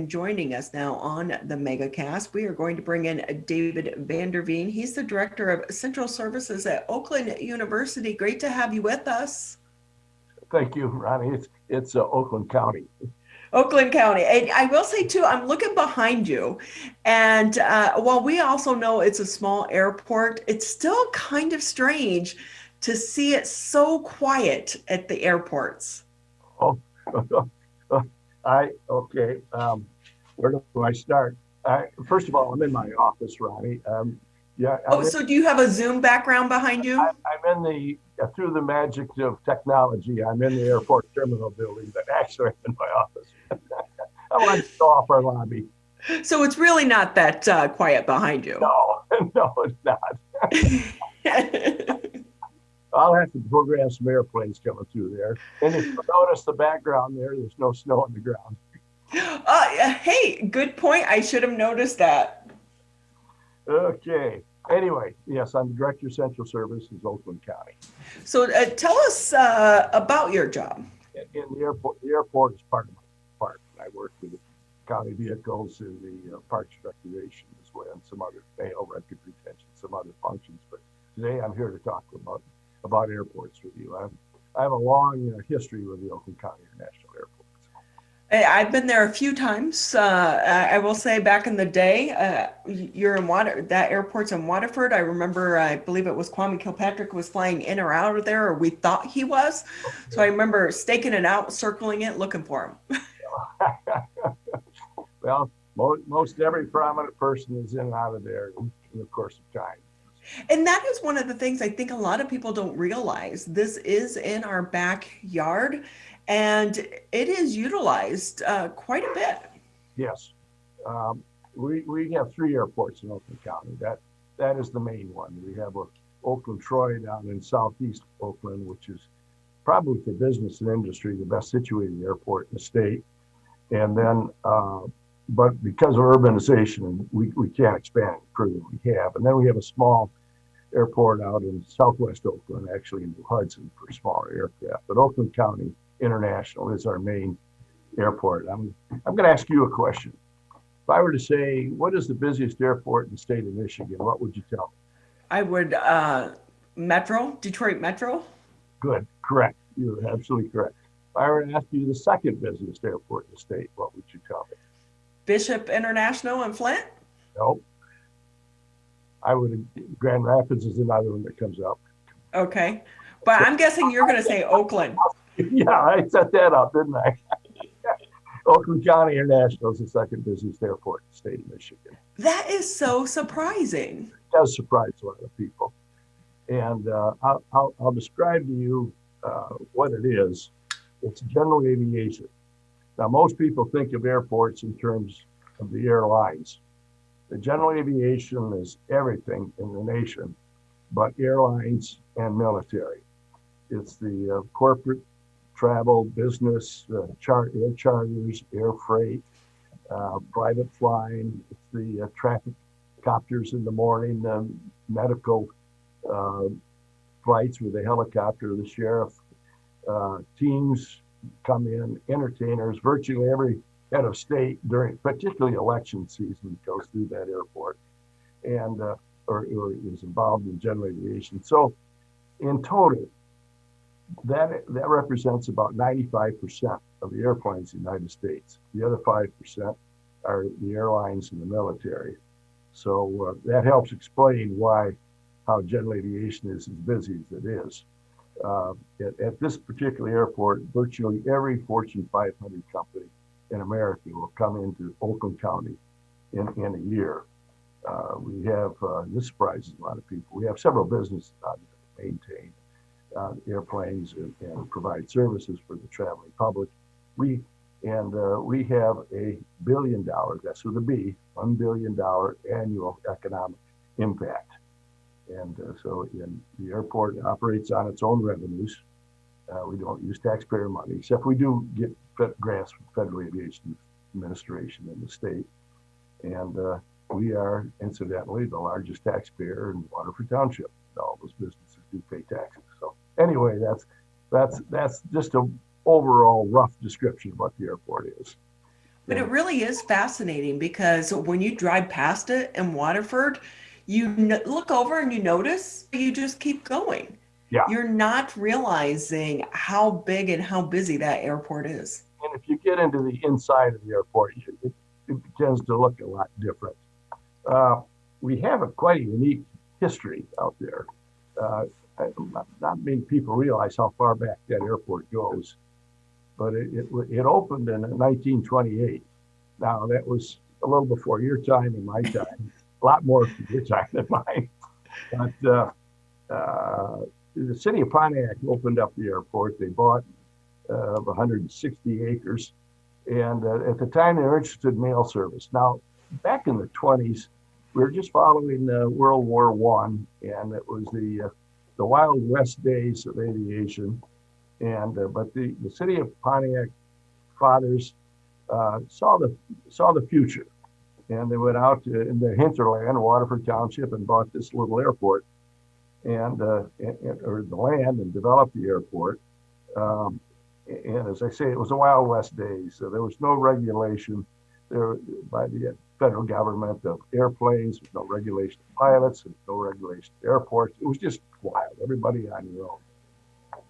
Joining us now on the MegaCast, we are going to bring in David VanderVeen. He's the Director of Central Services at Oakland University. Great to have you with us. Thank you, Ronnie. It's Oakland County. Oakland County. And I will say, too, I'm looking behind you. And while we also know it's a small airport, it's still kind of strange to see it so quiet at the airports. Oh, okay. Where do I start? First of all, I'm in my office, Ronnie. Yeah, Oh, so do you have a Zoom background behind you? I'm in through the magic of technology, I'm in the airport terminal building, but actually I'm in my office. I want to show off our lobby. So it's really not that quiet behind you. No, no, it's not. I'll have to program some airplanes coming through there. And if you notice the background there's no snow on the ground. Hey, good point. I should have noticed that. Okay. Anyway, yes, I'm the Director of Central Services, Oakland County. So tell us about your job. In the airport is part of my department. I work with the county vehicles and the Parks Recreation as well, and some other mail record retention, some other functions. But today I'm here to talk about airports with you. I have a long history with the Oakland County International Airport. I've been there a few times. I will say back in the day, you're in that airport's in Waterford. I remember, I believe it was Kwame Kilpatrick was flying in or out of there, or we thought he was. So I remember staking it out, circling it, looking for him. Well, most every prominent person is in and out of there in the course of time. And that is one of the things I think a lot of people don't realize. This is in our backyard, and it is utilized quite a bit. Yes. We have 3 airports in Oakland County. That is the main one. We have Oakland Troy down in southeast Oakland, which is probably for business and industry the best situated airport in the state. And then, but because of urbanization, we can't expand further than we have. And then we have a small airport out in southwest Oakland, actually in New Hudson for smaller aircraft. But Oakland County International is our main airport. I'm going to ask you a question. If I were to say, what is the busiest airport in the state of Michigan, what would you tell me? I would, Detroit Metro. Good, correct. You're absolutely correct. If I were to ask you the second busiest airport in the state, what would you tell me? Bishop International in Flint? Nope. Grand Rapids is another one that comes up. Okay. But I'm guessing you're going to say Oakland. Yeah, I set that up, didn't I? Oakland County International is the second busiest airport in the state of Michigan. That is so surprising. It does surprise a lot of people. And I'll describe to you what it is. It's general aviation. Now, most people think of airports in terms of the airlines. The general aviation is everything in the nation, but airlines and military. It's the corporate travel, business, air charters, air freight, private flying. It's the traffic copters in the morning, the medical flights with the helicopter, the sheriff, teams come in, entertainers, virtually every head of state during particularly election season goes through that airport and or is involved in general aviation. So in total, that represents about 95% of the airplanes in the United States. The other 5% are the airlines and the military. So that helps explain how general aviation is as busy as it is. At this particular airport, virtually every Fortune 500 company in America will come into Oakland County in a year. We have, this surprises a lot of people, we have several businesses out there that maintain airplanes and provide services for the traveling public. We have $1 billion, that's with a B, $1 billion annual economic impact. And so the airport operates on its own revenues. We don't use taxpayer money, except we do get grants from Federal Aviation Administration in the state. And we are, incidentally, the largest taxpayer in Waterford Township. All those businesses do pay taxes. So anyway, that's just an overall rough description of what the airport is. But it And really is fascinating because when you drive past it in Waterford, look over and you notice, you just keep going. yeah, You're not realizing how big and how busy that airport is. and if you get into the inside of the airport, it begins to look a lot different. Uh, we have a quite a unique history out there. Uh, not many people realize how far back that airport goes, but it opened in 1928. Now, that was a little before your time and my time, a lot more for your time than mine. But the city of Pontiac opened up the airport. They bought 160 acres. And at the time, they were interested in mail service. Now, back in the 20s, we were just following World War One, and it was the Wild West days of aviation. And but the city of Pontiac fathers saw the future, and they went out in the hinterland, Waterford Township, and bought this little airport, or the land, and developed the airport. Um, and as I say, it was the Wild West days. So there was no regulation there by the federal government of airplanes, no regulation of pilots, and no regulation of airports. It was just wild, everybody on your own.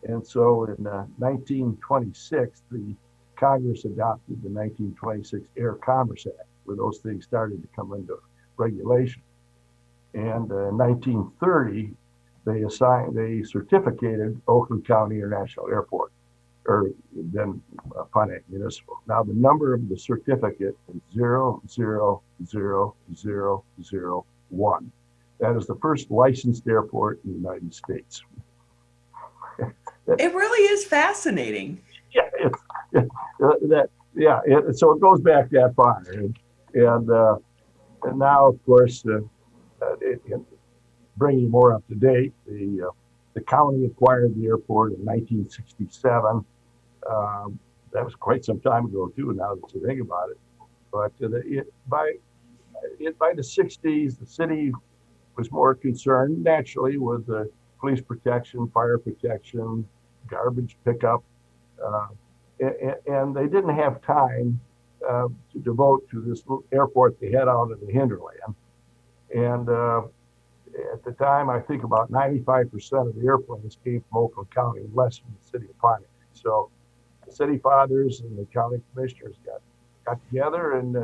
And so in 1926, the Congress adopted the 1926 Air Commerce Act, where those things started to come into regulation. And in 1930, they certificated Oakland County International Airport, or then Pontiac Municipal. Now the number of the certificate is 0000001. That is the first licensed airport in the United States. It really is fascinating. Yeah, so it goes back that far, and now, of course, bringing more up to date, the county acquired the airport in 1967. That was quite some time ago too. Now that you think about it, but by the 60s, the city was more concerned naturally with the police protection, fire protection, garbage pickup, uh, and they didn't have time to devote to this little airport they had out in the hinterland. And at the time, I think about 95% of the airplanes came from Oakland County, less from the city of Pontiac. So the city fathers and the county commissioners got together and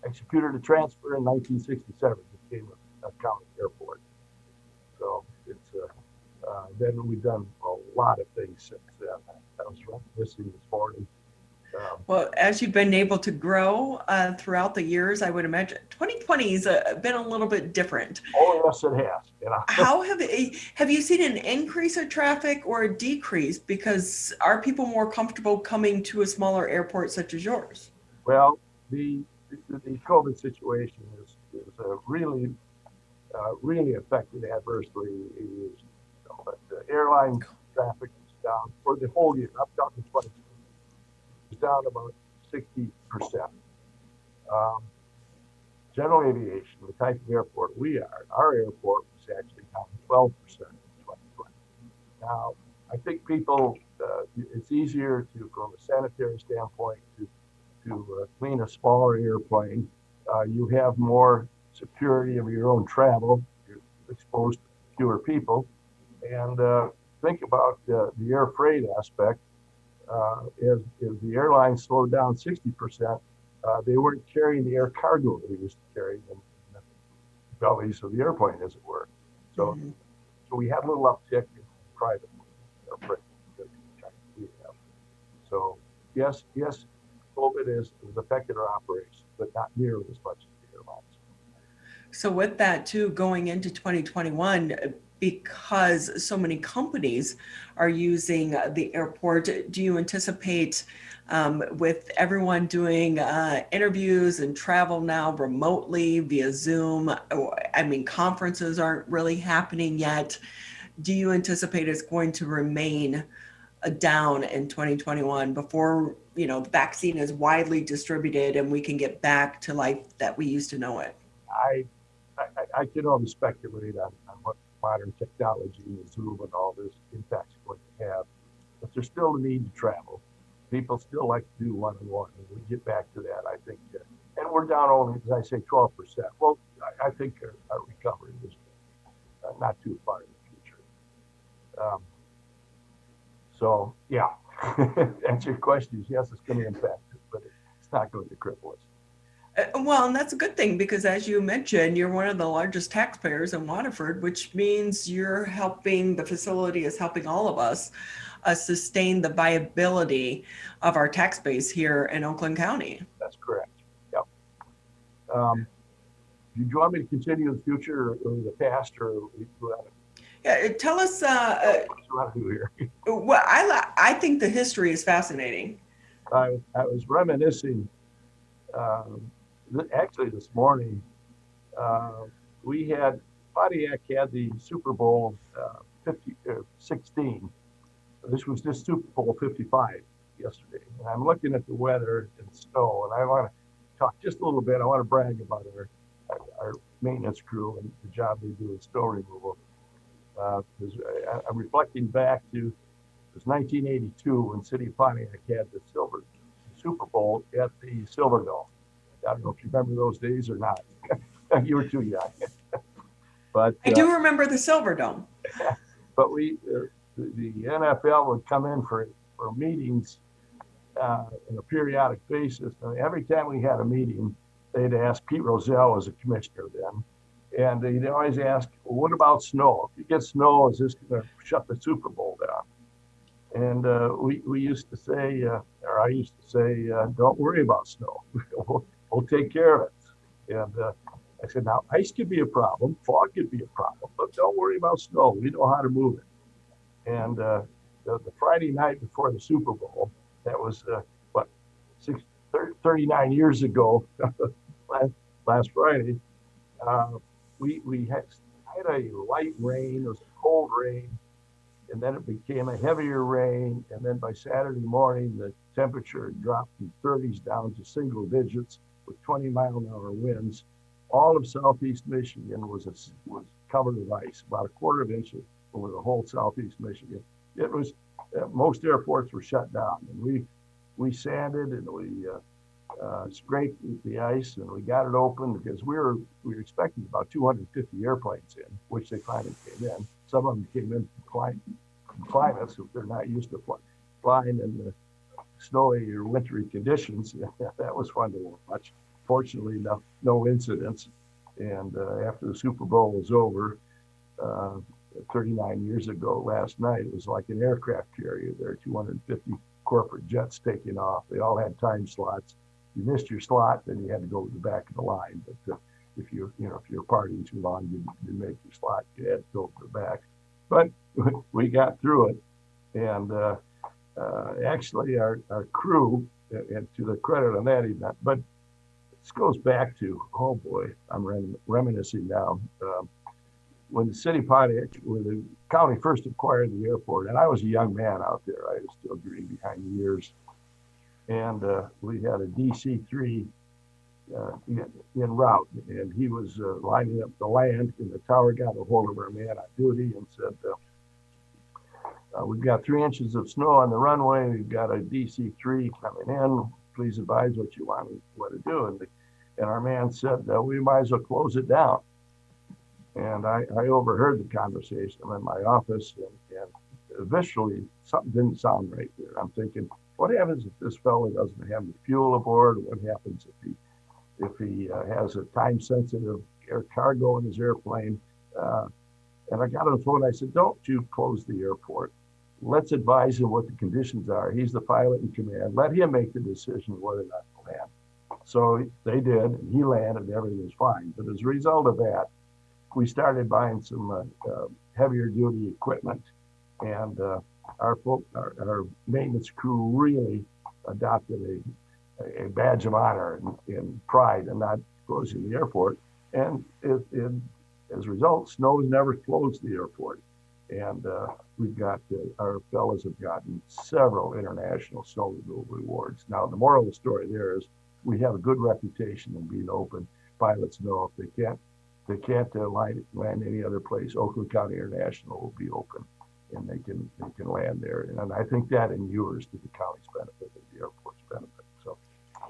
executed a transfer in 1967. It became a county airport. So it's then we've done a lot of things since then. I was listening this morning. Well, as you've been able to grow throughout the years, I would imagine 2020 has been a little bit different. Oh yes, it has. You know. How have you seen an increase of traffic or a decrease? Because are people more comfortable coming to a smaller airport such as yours? Well, the COVID situation is really really affected adversely aviation. But the airline traffic is down for the whole year. Up down to 20. It's down about 60%. General aviation, the type of airport we are, our airport was actually down 12% in 2020. Now, I think people, it's easier to, from a sanitary standpoint, to clean a smaller airplane. You have more security of your own travel. You're exposed to fewer people. And think about the air freight aspect. As the airlines slowed down 60%, they weren't carrying the air cargo they used to carry in the bellies of the airplane, as it were. So, so we had a little uptick in private air freight that we have. So yes, COVID has affected our operations, but not nearly as much as the airlines. So with that too, going into 2021, because so many companies are using the airport, do you anticipate with everyone doing interviews and travel now remotely via Zoom? I mean, conferences aren't really happening yet. Do you anticipate it's going to remain down in 2021 before, the vaccine is widely distributed and we can get back to life that we used to know it? I can only speculate on what modern technology and Zoom and all this impacts going to have, but there's still a need to travel. people still like to do one-on-one, and we get back to that, I think. And we're down only, as I say, 12%. Well, I think our recovery is not too far in the future. Um, so, yeah, answer your question is yes, it's going to impact it, but it's not going to cripple us. Well, and that's a good thing because, as you mentioned, you're one of the largest taxpayers in Waterford, which means you're helping, the facility is helping all of us sustain the viability of our tax base here in Oakland County. That's correct. Yep. Do you want me to continue in the future or the past, or Yeah, tell us. what do you want to do here? Well, I think the history is fascinating. I was reminiscing. Actually, this morning, we had Pontiac had the Super Bowl 16. This was just Super Bowl 55 yesterday. And I'm looking at the weather and snow, and I want to talk just a little bit. I want to brag about our maintenance crew and the job they do in snow removal. Because I'm reflecting back to, it was 1982 when City of Pontiac had the Super Bowl at the Silverdome. I don't know if you remember those days or not. You were too young. But I do remember the Silverdome. But the NFL would come in for meetings on a periodic basis. And every time we had a meeting, they'd ask, Pete Rozelle was a commissioner then, and they'd always ask, well, what about snow? If you get snow, is this going to shut the Super Bowl down? And we used to say, or I used to say, don't worry about snow. We'll take care of it. And I said, now ice could be a problem, fog could be a problem, but don't worry about snow. We know how to move it. And the Friday night before the Super Bowl, that was 39 years ago, last Friday, we had a light rain. It was a cold rain, and then it became a heavier rain. And then by Saturday morning, the temperature dropped from 30s down to single digits with 20-mile-an-hour winds. All of southeast Michigan was covered with ice, about a quarter of an inch over the whole southeast Michigan. It was most airports were shut down, and we sanded and we scraped the ice, and we got it open because we were expecting about 250 airplanes in, which they finally came in. Some of them came in from climates if they're not used to flying in the snowy or wintry conditions. That was fun to watch. Fortunately, no incidents. And after the Super Bowl was over, 39 years ago last night, it was like an aircraft carrier. There were 250 corporate jets taking off. They all had time slots. You missed your slot, then you had to go to the back of the line. But if you're partying too long, you didn't make your slot. You had to go to the back. But we got through it, and actually our crew, and to the credit on that event, but this goes back to, oh boy, I'm reminiscing now. When the city Pontiac, when the county first acquired the airport, and I was a young man out there, I was still green behind the ears, and we had a DC-3 en route, and he was lining up the land, and the tower got a hold of our man on duty and said, we've got 3 inches of snow on the runway, we've got a DC-3 coming in, please advise what you want to do. And our man said, we might as well close it down. And I overheard the conversation. I'm in my office, and visually, something didn't sound right there. I'm thinking, what happens if this fellow doesn't have any fuel aboard? What happens if he has a time-sensitive air cargo in his airplane? And I got on the phone. I said, don't you close the airport. Let's advise him what the conditions are. He's the pilot in command. Let him make the decision whether or not to land. So they did, and he landed, and everything was fine. But as a result of that, we started buying some heavier duty equipment, and our maintenance crew really adopted a badge of honor and pride in not closing the airport. And as a result, snow has never closed the airport. And we've got, our fellows have gotten several international snow removal awards. Now, the moral of the story there is we have a good reputation in being open. Pilots know if they can't land any other place, Oakland County International will be open. and they can land there. And I think that inures to the county's benefit and the airport's benefit. So,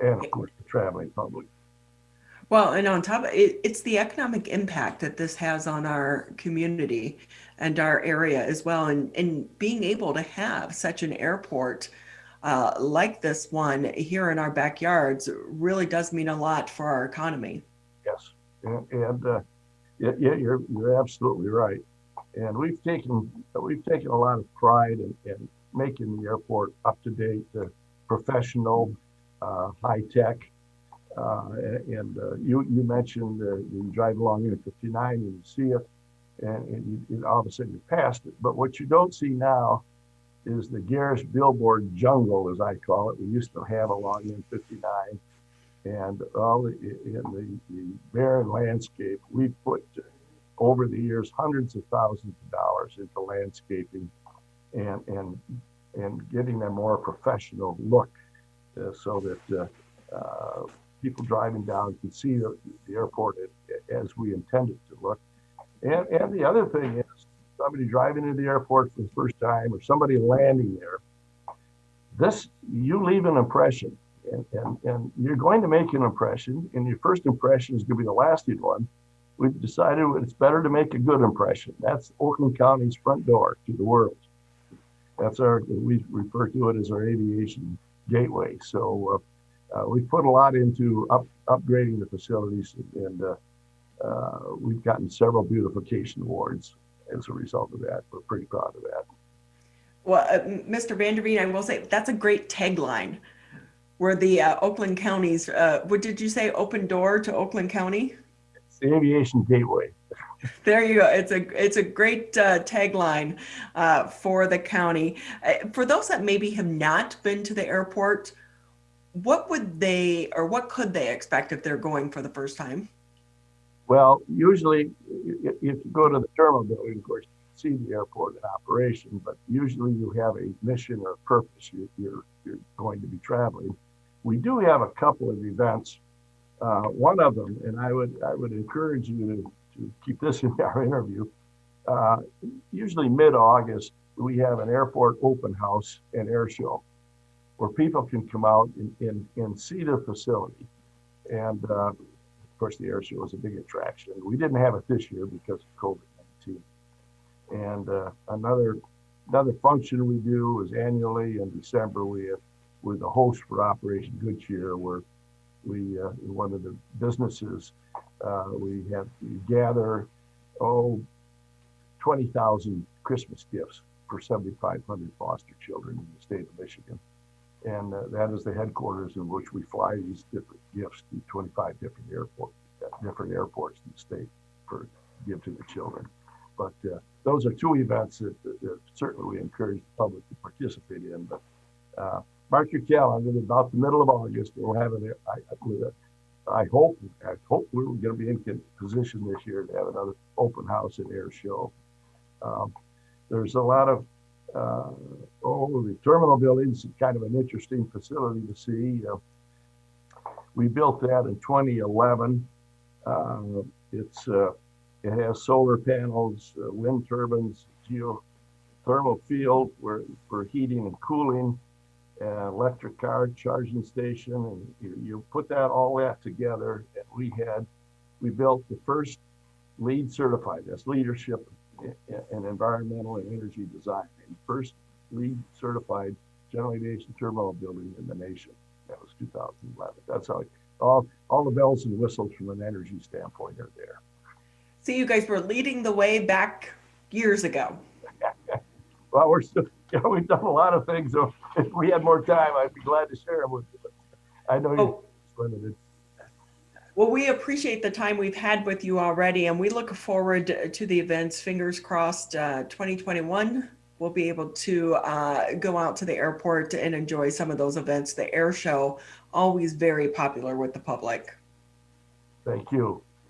and of course, the traveling public. Well, and on top of it, it's the economic impact that this has on our community and our area as well. And being able to have such an airport like this one here in our backyards really does mean a lot for our economy. Yes, and yeah, you're absolutely right. And we've taken a lot of pride in making the airport up to date, professional, high tech. You mentioned you drive along I-59 and you see it, and all of a sudden you passed it. But what you don't see now is the garish billboard jungle, as I call it. We used to have along I-59, and all in the barren landscape. We've put over the years hundreds of thousands of dollars into landscaping and getting a more professional look, so that people driving down can see the airport as we intend it to look. And the other thing is, somebody driving into the airport for the first time or somebody landing there, you leave an impression, and you're going to make an impression, and your first impression is going to be the lasting one. We've decided it's better to make a good impression. That's Oakland County's front door to the world. We refer to it as our aviation gateway. So we've put a lot into upgrading the facilities, and we've gotten several beautification awards as a result of that. We're pretty proud of that. Well, Mr. VanderVeen, I will say that's a great tagline. Where the Oakland County's, what did you say? Open door to Oakland County? It's the aviation gateway. There you go. It's a great tagline for the county. For those that maybe have not been to the airport, what could they expect if they're going for the first time? Well, usually, if you go to the terminal building, of course, you see the airport in operation, but usually you have a mission or a purpose. You're going to be traveling. We do have a couple of events. One of them, and I would encourage you to keep this in our interview. Usually mid-August, we have an airport open house and air show where people can come out and see the facility. And of course, the air show is a big attraction. We didn't have it this year because of COVID-19. And another function we do is annually in December. We're the host for Operation Good Cheer, where we in one of the businesses we gather 20,000 Christmas gifts for 7,500 foster children in the state of Michigan, and that is the headquarters in which we fly these different gifts to 25 different airports in the state for give to the children. But those are two events that certainly we encourage the public to participate in. But mark your calendar, about the middle of August, we'll have it. I hope we're going to be in position this year to have another open house and air show. There's a lot of the terminal buildings, kind of an interesting facility to see. We built that in 2011. It has solar panels, wind turbines, geothermal field for heating and cooling, electric car charging station, and you put all that together. And we built the first LEED certified, that's leadership in environmental and energy design, and first LEED certified general aviation terminal building in the nation. That was 2011. That's how all the bells and whistles from an energy standpoint are there. So you guys were leading the way back years ago. Well, we've done a lot of things. So if we had more time, I'd be glad to share them with you. But I know you're limited. Well, we appreciate the time we've had with you already, and we look forward to the events. Fingers crossed, 2021, we'll be able to go out to the airport and enjoy some of those events. The air show, always very popular with the public. Thank you.